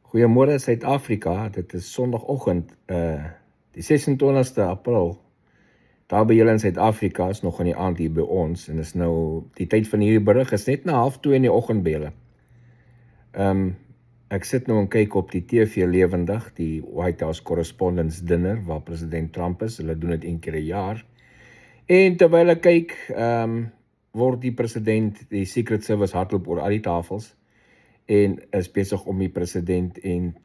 Goeiemôre Suid-Afrika, dit is Sondagoggend, die 26ste April. Daar by julle in Suid-Afrika is nog in die aand hier by ons en is nou die tyd van hierdie berig is net na 1:30 in die oggend by julle. Ek sit nou en kyk op die TV lewendig, die White House Correspondents Dinner waar president Trump is. Hulle doen dit een keer 'n jaar. En terwyl ek kyk, word die president, die Secret Service hardloop oor al die tafels en is besig om die president en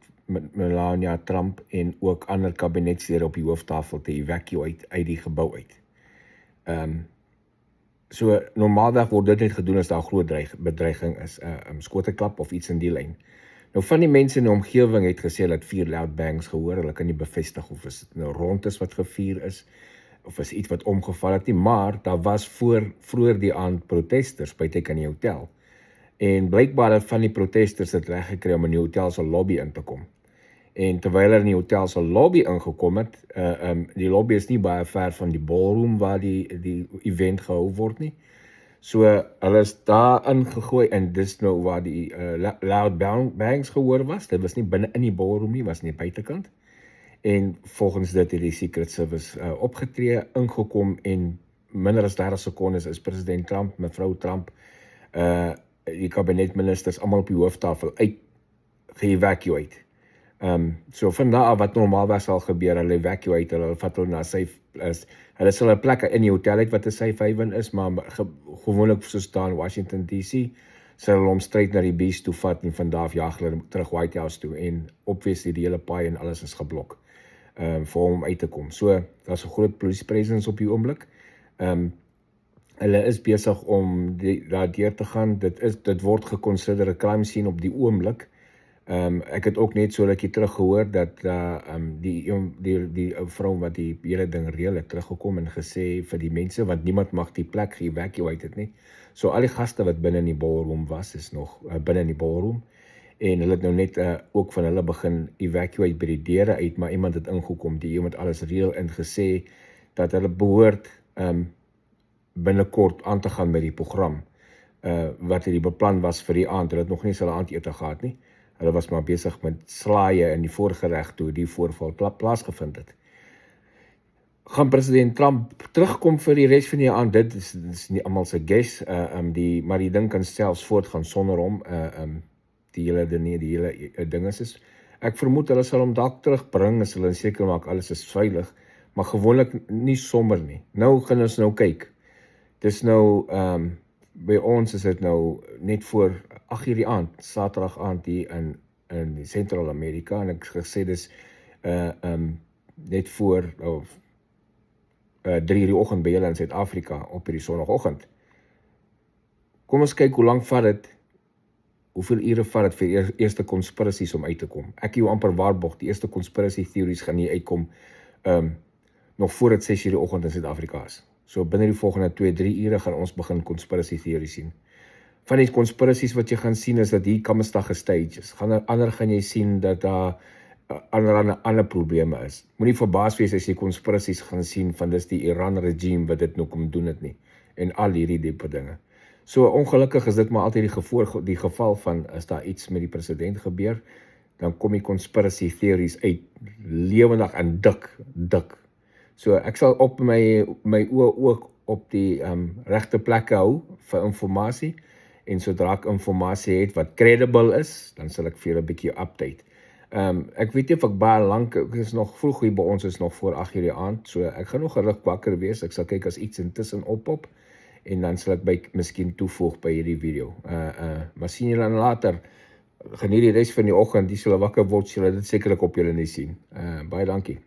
Melania Trump en ook ander kabinetslede op die hooftafel te evacuate uit die gebou uit. So normaalweg word dit net gedoen as daar 'n groot bedreiging is, skoteklap of iets in die lyn. Nou van die mense in die omgewing het gesê dat 4 loud bangs gehoor. Hulle kan nie bevestig of is nou rond is wat gevier is of is iets wat omgeval het nie, maar daar was vroeër die aand protesters buite kan die hotel. En blykbaar het van die protesters het reg gekry om in die hotel se lobby in te kom. En terwyl hulle in die hotel se lobby ingekom het, die lobby is nie baie ver van die ballroom waar die event gehou word nie. So hulle is daar ingegooi en dis nou waar die loud bangs gehoor was. Dit was nie binne in die ballroom nie, was nie buitekant. En volgens dit het die Secret Service opgetree, ingekom en minder as 30 sekondes is president Trump, mevrou Trump, die kabinetministers almal op die hooftafel uit ge-evacuate. So van daar af wat normaalweg sal gebeur, hulle evacuate, hulle vat hulle na safe, hulle sal 'n plek in die hotel het wat 'n safe haven is, maar gewoonlik soos daar in Washington DC, sal hulle omstryd na die beach toe vat en van daar af jaag hulle terug White House toe en obviously die hele paai en alles is geblok vir hom uit te kom. So daar's 'n groot police presence op die oomblik. Hulle is besig om daar deur te gaan. Dit word geconsider 'n crime scene op die oomblik. Ek het ook net so rukkie terug gehoor dat die vrou wat die hele ding reël het teruggekom en gesê vir die mense, want niemand mag die plek ge-evacuate het nie. So al die gaste wat binne in die ballroom was, is nog binne in die ballroom. En hulle het nou net ook van hulle begin evacuate by die deure uit, maar iemand het ingekom, die iemand alles reël en gesê dat hulle behoort binnekort aan te gaan met die program wat die beplan was vir die aand. Hulle het nog nie hulle aandete gehad nie. Hulle was maar besig met slaaie in die voorgereg toe die voorval plaasgevind het. Gaan president Trump terugkom vir die res van die aand? Dit is nie almal se guess, maar die ding kan selfs voortgaan sonder hom. Die hele ding is. Ek vermoed hulle sal hom dalk terugbring as hulle seker maak alles is veilig, maar gewoonlik nie sommer nie. Nou gaan ons nou kyk. Dis nou, by ons is dit nou net voor 8:00 die aand, Saterdag aand hier in Sentraal-Amerika, en ek gesê dis net voor 3:00 die oggend by julle in Suid-Afrika op hierdie Sondagoggend. Kom ons kyk hoe lank vat dit, hoeveel ure vat dit vir eerste conspiracies om uit te kom. Ek jou amper waarborg, die eerste conspiracy theories gaan nie uitkom nog voor dit 6:00 die oggend in Suid-Afrika is. So binne die volgende 2-3 ure gaan ons begin conspiracy theories sien. Van die conspiracies wat jy gaan sien is dat hier Kamstag gestage is. Ander gaan jy sien dat daar ander probleme is. Moenie verbaas wees as jy conspiracies gaan sien van dis die Iran regime wat dit nou kom doen het nie. En al hierdie diepe dinge. So ongelukkig is dit maar altyd die geval van as daar iets met die president gebeur, dan kom die conspiracy theories uit lewendig en dik. So ek sal op my oë ook op die regte plekke hou vir informasie, en sodra ek informasie het wat credible is, dan sal ek vir julle 'n bietjie update. Ek weet nie of ek baie lank, ek is nog vroeg hier by ons, is nog voor 8:00 die aand, so ek gaan nog gerug wakker wees. Ek sal kyk as iets intussen oppop, en dan sal ek miskien toevoeg by hierdie video. Maar sien julle dan later, geniet die res van die oggend, die sal wakker word, sal dit sekerlik op julle nie sien. Baie dankie.